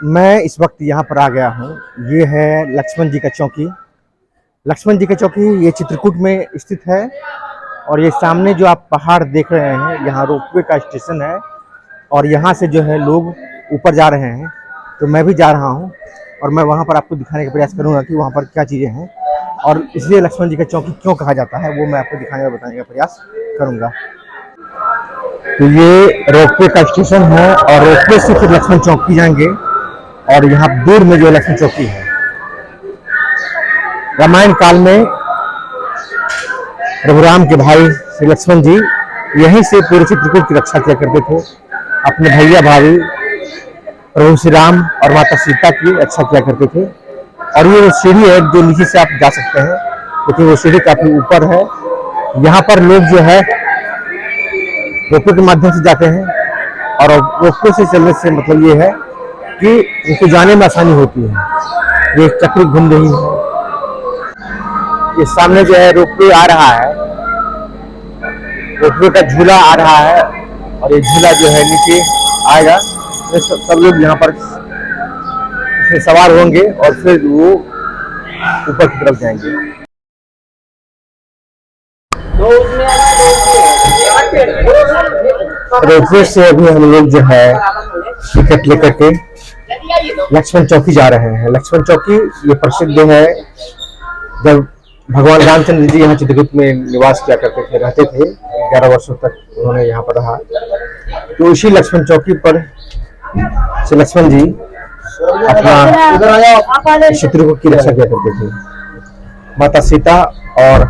मैं इस वक्त यहाँ पर आ गया हूँ। ये है लक्ष्मण जी का चौकी। लक्ष्मण जी का चौकी ये चित्रकूट में स्थित है। और ये सामने जो आप पहाड़ देख रहे हैं, यहाँ रोपवे का स्टेशन है। और यहाँ से जो है लोग ऊपर जा रहे हैं, तो मैं भी जा रहा हूँ। और मैं वहाँ पर आपको दिखाने का प्रयास करूँगा कि वहाँ पर क्या चीज़ें हैं, और इसलिए लक्ष्मण जी का चौकी क्यों कहा जाता है, वो मैं आपको दिखाने और बताने का प्रयास करूँगा। तो ये रोपवे का स्टेशन है, और रोपवे से फिर लक्ष्मण चौकी जाएंगे। और यहाँ दूर में जो लक्ष्मण चौकी है, रामायण काल में रघुराम के भाई श्री लक्ष्मण जी यहीं से पूरे चित्रकूट की रक्षा किया करते थे। अपने भैया भाभी प्रभु श्री राम और माता सीता की रक्षा किया करते थे। और ये वो सीढ़ी है जो नीचे से आप जा सकते हैं, लेकिन वो सीढ़ी काफी ऊपर है। यहाँ पर लोग जो है रोपवे के माध्यम से जाते हैं, और रोपवे से चलने से मतलब ये है कि उनको जाने में आसानी होती है। ये चक्री घूम रही है। ये सामने जो है रोपवे आ रहा है, रोपवे का झूला आ रहा है, और ये झूला जो है नीचे आएगा। तो सब लोग यहाँ पर इसमें सवार होंगे और फिर वो ऊपर की तरफ जाएंगे। रोपवे से अभी हम लोग जो है टिकट लेकर के लक्ष्मण चौकी जा रहे हैं। लक्ष्मण चौकी ये प्रसिद्ध है। जब भगवान रामचंद्र जी यहाँ चित्रकूट में निवास किया करते थे, रहते थे, 11 वर्षों तक उन्होंने यहाँ पर रहा। तो इसी लक्ष्मण चौकी पर से लक्ष्मण जी अपना चित्रकूट की रक्षा किया करते थे। माता सीता और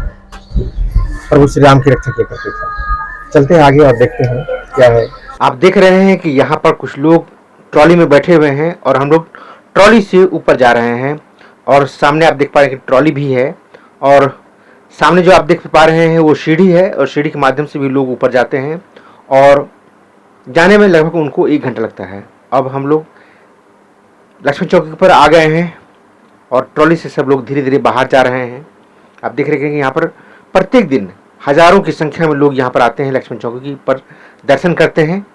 प्रभु श्री राम की रक्षा किया करते थे। चलते हैं आगे और देखते हैं क्या है। आप देख रहे हैं कि यहाँ पर कुछ लोग ट्रॉली में बैठे हुए हैं, और हम लोग ट्रॉली से ऊपर जा रहे हैं। और सामने आप देख पा रहे हैं कि ट्रॉली भी है, और सामने जो आप देख पा रहे हैं वो सीढ़ी है, और सीढ़ी के माध्यम से भी लोग ऊपर जाते हैं। और जाने में लगभग उनको 1 घंटा लगता है। अब हम लोग लक्ष्मण चौकी पर आ गए हैं, और ट्रॉली से सब लोग धीरे धीरे बाहर जा रहे हैं। आप देख रहे हैं कि यहाँ पर प्रत्येक दिन हजारों की संख्या में लोग यहाँ पर आते हैं, लक्ष्मण चौकी पर दर्शन करते हैं।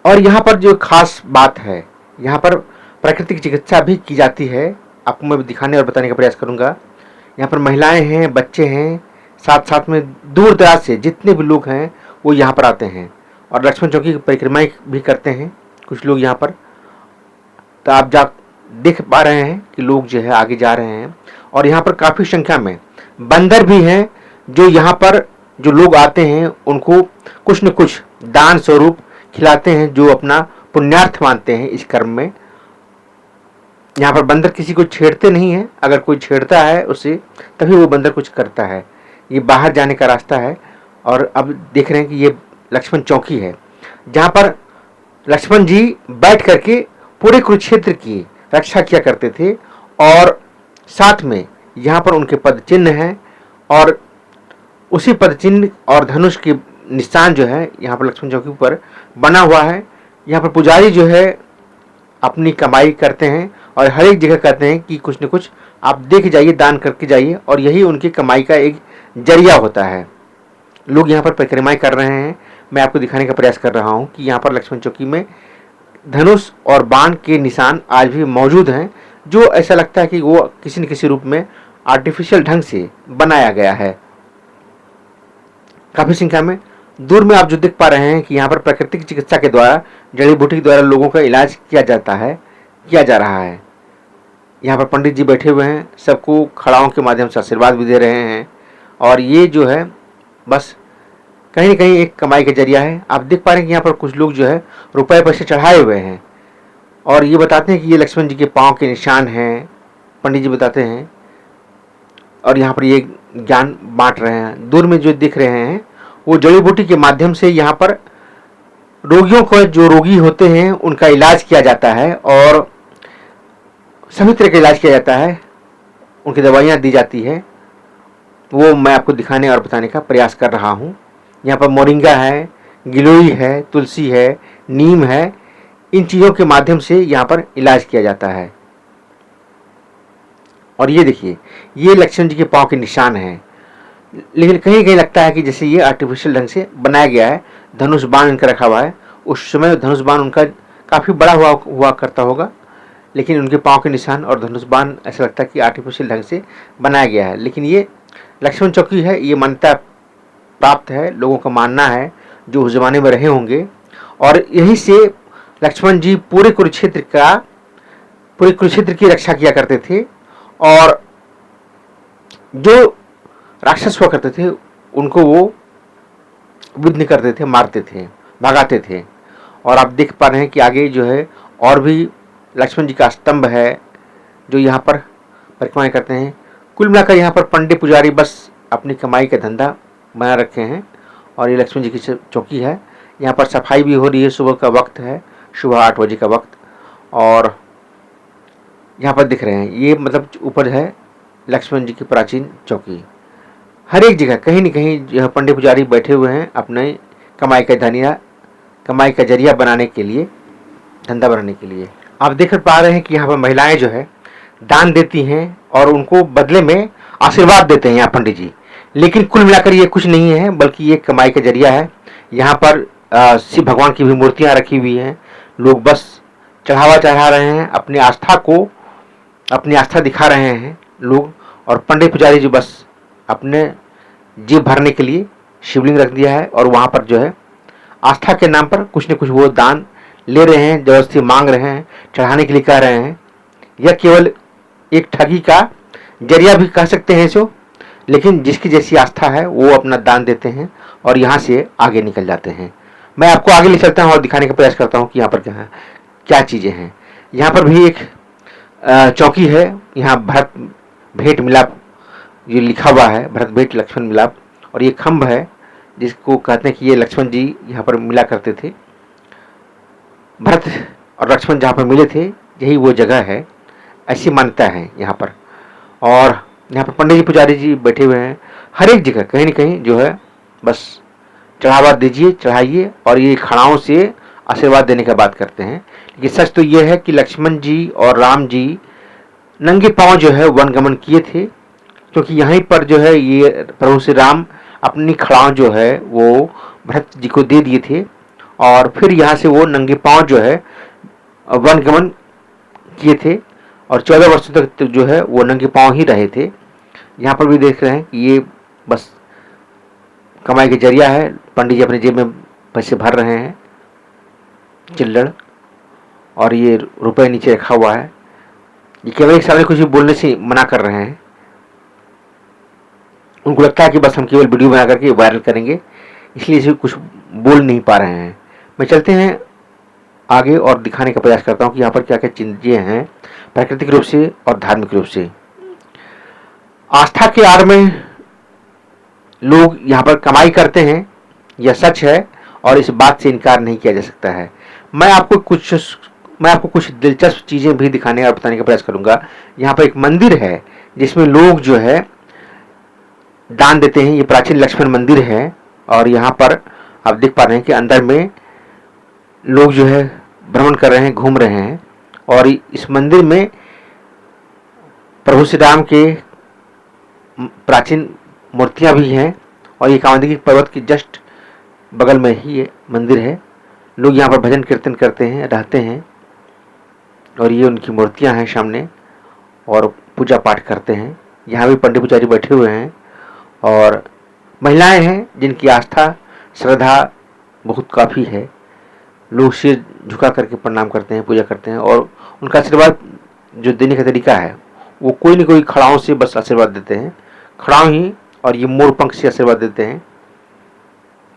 और यहाँ पर जो खास बात है, यहाँ पर प्राकृतिक चिकित्सा भी की जाती है। आपको मैं दिखाने और बताने का प्रयास करूँगा। यहाँ पर महिलाएं हैं, बच्चे हैं, साथ साथ में दूर दराज से जितने भी लोग हैं वो यहाँ पर आते हैं, और लक्ष्मण चौकी की परिक्रमाएं भी करते हैं कुछ लोग यहाँ पर। तो आप देख पा रहे हैं कि लोग जो है आगे जा रहे हैं, और यहाँ पर काफ़ी संख्या में बंदर भी हैं, जो यहाँ पर जो लोग आते हैं उनको कुछ न कुछ दान स्वरूप खिलाते हैं, जो अपना पुण्यार्थ मानते हैं इस कर्म में। यहाँ पर बंदर किसी को छेड़ते नहीं हैं, अगर कोई छेड़ता है उसे तभी वो बंदर कुछ करता है। ये बाहर जाने का रास्ता है। और अब देख रहे हैं कि ये लक्ष्मण चौकी है, जहाँ पर लक्ष्मण जी बैठ करके पूरे कुरुक्षेत्र की रक्षा किया करते थे। और साथ में यहाँ पर उनके पद चिन्ह हैं, और उसी पद चिन्ह और धनुष के निशान जो है यहाँ पर लक्ष्मण चौकी पर बना हुआ है। यहाँ पर पुजारी जो है अपनी कमाई करते हैं, और हर एक जगह कहते हैं कि कुछ न कुछ आप दे के जाइए, दान करके जाइए, और यही उनकी कमाई का एक जरिया होता है। लोग यहाँ पर परिक्रमाएं कर रहे हैं। मैं आपको दिखाने का प्रयास कर रहा हूँ कि यहाँ पर लक्ष्मण चौकी में धनुष और बाण के निशान आज भी मौजूद हैं, जो ऐसा लगता है कि वो किसी न किसी रूप में आर्टिफिशियल ढंग से बनाया गया है। काफ़ी संख्या में दूर में आप जो देख पा रहे हैं कि यहाँ पर प्राकृतिक चिकित्सा के द्वारा, जड़ी बूटी के द्वारा लोगों का इलाज किया जा रहा है। यहाँ पर पंडित जी बैठे हुए हैं, सबको खड़ाओं के माध्यम से आशीर्वाद भी दे रहे हैं। और ये जो है बस कहीं न कहीं एक कमाई का जरिया है। आप देख पा रहे हैं कि यहाँ पर कुछ लोग जो है रुपए पैसे चढ़ाए हुए हैं, और ये बताते हैं कि ये लक्ष्मण जी के पाँव के निशान हैं, पंडित जी बताते हैं। और यहाँ पर ये ज्ञान बांट रहे हैं। दूर में जो दिख रहे हैं वो जड़ी बूटी के माध्यम से यहाँ पर रोगियों को, जो रोगी होते हैं उनका इलाज किया जाता है, और सभी तरह का इलाज किया जाता है, उनकी दवाइयाँ दी जाती है। वो मैं आपको दिखाने और बताने का प्रयास कर रहा हूँ। यहाँ पर मोरिंगा है, गिलोई है, तुलसी है, नीम है। इन चीज़ों के माध्यम से यहाँ पर इलाज किया जाता है। और ये देखिए, ये लक्ष्मण जी के पाँव के निशान हैं, लेकिन कहीं कहीं लगता है कि जैसे ये आर्टिफिशियल ढंग से बनाया गया है। धनुष बाण इनका रखा हुआ है। उस समय धनुष बाण उनका काफ़ी बड़ा हुआ करता होगा, लेकिन उनके पाँव के निशान और धनुष बाण ऐसा लगता है कि आर्टिफिशियल ढंग से बनाया गया है। लेकिन ये लक्ष्मण चौकी है, ये मान्यता प्राप्त है, लोगों का मानना है जो उस ज़माने में रहे होंगे। और यहीं से लक्ष्मण जी पूरे कुरुक्षेत्र की रक्षा किया करते थे, और जो राक्षस हुआ करते थे उनको वो विघ्न करते थे, मारते थे, भगाते थे। और आप देख पा रहे हैं कि आगे जो है और भी लक्ष्मण जी का स्तंभ है जो यहाँ पर परिक्रमाएं करते हैं। कुल मिलाकर यहाँ पर पंडित पुजारी बस अपनी कमाई का धंधा बना रखे हैं। और ये लक्ष्मण जी की चौकी है, यहाँ पर सफाई भी हो रही है, सुबह का वक्त है, सुबह 8 बजे का वक्त। और यहाँ पर दिख रहे हैं ये मतलब ऊपर है लक्ष्मण जी की प्राचीन चौकी। हर एक जगह कहीं न कहीं पंडित पुजारी बैठे हुए हैं अपने कमाई का जरिया बनाने के लिए, धंधा बनाने के लिए। आप देख पा रहे हैं कि यहाँ पर महिलाएं जो है दान देती हैं और उनको बदले में आशीर्वाद देते हैं यहाँ पंडित जी। लेकिन कुल मिलाकर ये कुछ नहीं है, बल्कि ये कमाई का जरिया है। यहाँ पर शिव भगवान की भी मूर्तियाँ रखी हुई हैं, लोग बस चढ़ावा चढ़ा रहे हैं, अपनी आस्था दिखा रहे हैं लोग। और पंडित पुजारी जी बस अपने जेब भरने के लिए शिवलिंग रख दिया है, और वहाँ पर जो है आस्था के नाम पर कुछ न कुछ वो दान ले रहे हैं, जबरदस्ती मांग रहे हैं, चढ़ाने के लिए कह रहे हैं। यह केवल एक ठगी का जरिया भी कह सकते हैं इसको, लेकिन जिसकी जैसी आस्था है वो अपना दान देते हैं और यहाँ से आगे निकल जाते हैं। मैं आपको आगे ले चलता हूँ और दिखाने का प्रयास करता हूँ कि यहाँ पर क्या चीज़ें हैं। यहाँ पर भी एक चौकी है, यहाँ भरत भेंट मिलाप ये लिखा हुआ है, भरत भेंट लक्ष्मण मिलाप। और ये खम्भ है जिसको कहते हैं कि ये लक्ष्मण जी यहाँ पर मिला करते थे, भरत और लक्ष्मण जहाँ पर मिले थे यही वो जगह है, ऐसी मान्यता है यहाँ पर। और यहाँ पर पंडित जी पुजारी जी बैठे हुए हैं। हर एक जगह कहीं न कहीं जो है बस चढ़ावा दीजिए, चढ़ाइए, और ये खड़ाओं से आशीर्वाद देने का बात करते हैं। लेकिन सच तो ये है कि लक्ष्मण जी और राम जी नंगे पांव जो है वनगमन किए थे, क्योंकि यहीं पर जो है ये प्रभु श्री राम अपनी खड़ाओं जो है वो भरत जी को दे दिए थे, और फिर यहाँ से वो नंगे पांव जो है वनगमन किए थे, और 14 वर्षों तक जो है वो नंगे पांव ही रहे थे। यहाँ पर भी देख रहे हैं कि ये बस कमाई का जरिया है, पंडित जी अपने जेब में पैसे भर रहे हैं, चिल्लड़, और ये रुपए नीचे रखा हुआ है। ये केवल एक सामने कुछ भी बोलने से मना कर रहे हैं, उनको लगता है कि बस हम केवल वीडियो बना करके वायरल करेंगे, इसलिए इसे कुछ बोल नहीं पा रहे हैं। मैं चलते हैं आगे और दिखाने का प्रयास करता हूँ कि यहाँ पर क्या क्या चीज़ें हैं प्राकृतिक रूप से और धार्मिक रूप से। आस्था के आड़ में लोग यहाँ पर कमाई करते हैं, यह सच है और इस बात से इनकार नहीं किया जा सकता है। मैं आपको कुछ दिलचस्प चीज़ें भी दिखाने और बताने का प्रयास करूँगा। यहाँ पर एक मंदिर है जिसमें लोग जो है दान देते हैं। ये प्राचीन लक्ष्मण मंदिर है, और यहाँ पर आप देख पा रहे हैं कि अंदर में लोग जो है भ्रमण कर रहे हैं, घूम रहे हैं। और इस मंदिर में प्रभु श्री राम के प्राचीन मूर्तियाँ भी हैं, और ये कामदगिरि पर्वत के जस्ट बगल में ही ये मंदिर है। लोग यहाँ पर भजन कीर्तन करते हैं, रहते हैं, और ये उनकी मूर्तियाँ हैं सामने, और पूजा पाठ करते हैं। यहाँ भी पंडित पुजारी बैठे हुए हैं, और महिलाएं हैं जिनकी आस्था श्रद्धा बहुत काफ़ी है। लोग सिर झुका करके प्रणाम करते हैं, पूजा करते हैं, और उनका आशीर्वाद जो देने का तरीका है वो कोई न कोई खड़ाओं से बस आशीर्वाद देते हैं, खड़ाओं ही, और ये मोर पंख से आशीर्वाद देते हैं।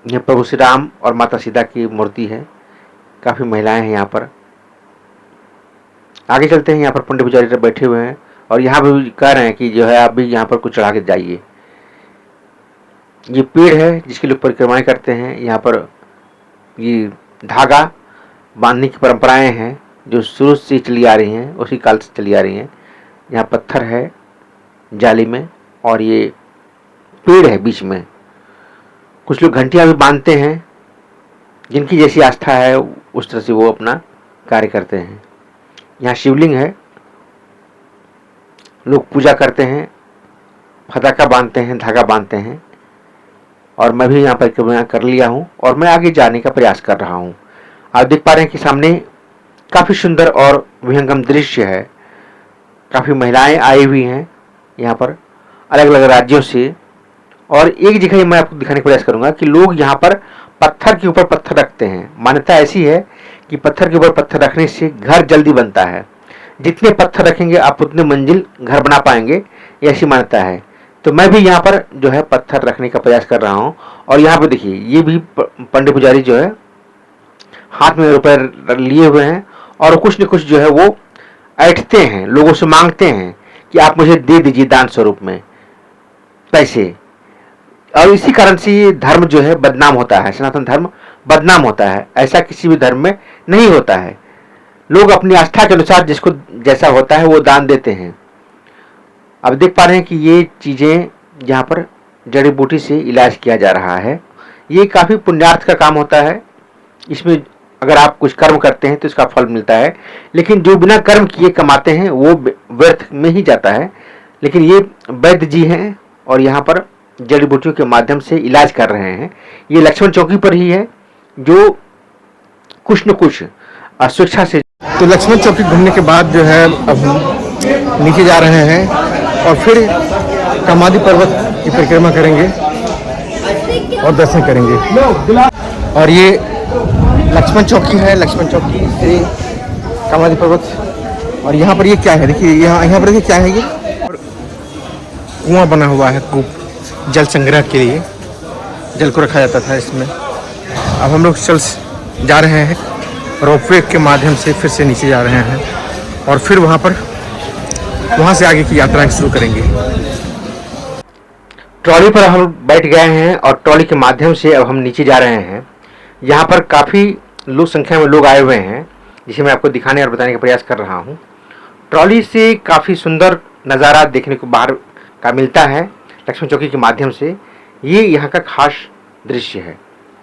यह प्रभु श्री राम और माता सीता की मूर्ति है। काफ़ी महिलाएं हैं यहाँ पर। आगे चलते हैं, यहाँ पर पंडित पुजारी बैठे हुए हैं, और यहाँ भी कह रहे हैं कि जो है आप भी यहाँ पर कुछ चढ़ा के जाइए। ये पेड़ है जिसके लोग परिक्रमाएं करते हैं। यहाँ पर ये धागा बांधने की परंपराएं हैं जो शुरू से चली आ रही हैं, उसी काल से चली आ रही हैं। यहाँ पत्थर है जाली में, और ये पेड़ है बीच में। कुछ लोग घंटियाँ भी बांधते हैं, जिनकी जैसी आस्था है उस तरह से वो अपना कार्य करते हैं। यहाँ शिवलिंग है, लोग पूजा करते हैं, फटाका बांधते हैं, धागा बांधते हैं। और मैं भी यहाँ पर कर लिया हूँ, और मैं आगे जाने का प्रयास कर रहा हूँ। आप देख पा रहे हैं कि सामने काफ़ी सुंदर और विहंगम दृश्य है। काफ़ी महिलाएं आई हुई हैं यहाँ पर अलग अलग राज्यों से। और एक जगह मैं आपको दिखाने का प्रयास करूंगा कि लोग यहाँ पर पत्थर के ऊपर पत्थर रखते हैं। मान्यता ऐसी है कि पत्थर के ऊपर पत्थर रखने से घर जल्दी बनता है। जितने पत्थर रखेंगे आप उतने मंजिल घर बना पाएंगे, ये ऐसी मान्यता है। तो मैं भी यहाँ पर जो है पत्थर रखने का प्रयास कर रहा हूँ। और यहाँ पर देखिए ये भी पंडित पुजारी जो है हाथ में रुपए लिए हुए हैं और कुछ न कुछ जो है वो ऐंठते हैं, लोगों से मांगते हैं कि आप मुझे दे दीजिए दान स्वरूप में पैसे। और इसी कारण से ये धर्म जो है बदनाम होता है, सनातन धर्म बदनाम होता है। ऐसा किसी भी धर्म में नहीं होता है। लोग अपनी आस्था के अनुसार जिसको जैसा होता है वो दान देते हैं। अब देख पा रहे हैं कि ये चीज़ें यहाँ पर जड़ी बूटी से इलाज किया जा रहा है। ये काफ़ी पुण्यार्थ का काम होता है। इसमें अगर आप कुछ कर्म करते हैं तो इसका फल मिलता है, लेकिन जो बिना कर्म किए कमाते हैं वो व्यर्थ में ही जाता है। लेकिन ये वैद्य जी हैं और यहाँ पर जड़ी बूटियों के माध्यम से इलाज कर रहे हैं। ये लक्ष्मण चौकी पर ही है जो कुछ न कुछ स्वेच्छा से। तो लक्ष्मण चौकी घूमने के बाद जो है अब हम नीचे जा रहे हैं और फिर कामादि पर्वत की परिक्रमा करेंगे और दर्शन करेंगे। और ये लक्ष्मण चौकी है, लक्ष्मण चौकी से कामादि पर्वत। और यहाँ पर ये क्या है, देखिए यहाँ पर देखिए क्या है, ये कुआं बना हुआ है, कूप जल संग्रह के लिए जल को रखा जाता था इसमें। अब हम लोग चल जा रहे हैं रोपवे के माध्यम से, फिर से नीचे जा रहे हैं और फिर वहाँ से आगे की यात्रा शुरू करेंगे। ट्रॉली पर हम बैठ गए हैं और ट्रॉली के माध्यम से अब हम नीचे जा रहे हैं। यहाँ पर काफ़ी लोग संख्या में लोग आए हुए हैं, जिसे मैं आपको दिखाने और बताने का प्रयास कर रहा हूँ। ट्रॉली से काफ़ी सुंदर नज़ारा देखने को बाहर का मिलता है लक्ष्मण चौकी के माध्यम से। ये यहाँ का खास दृश्य है।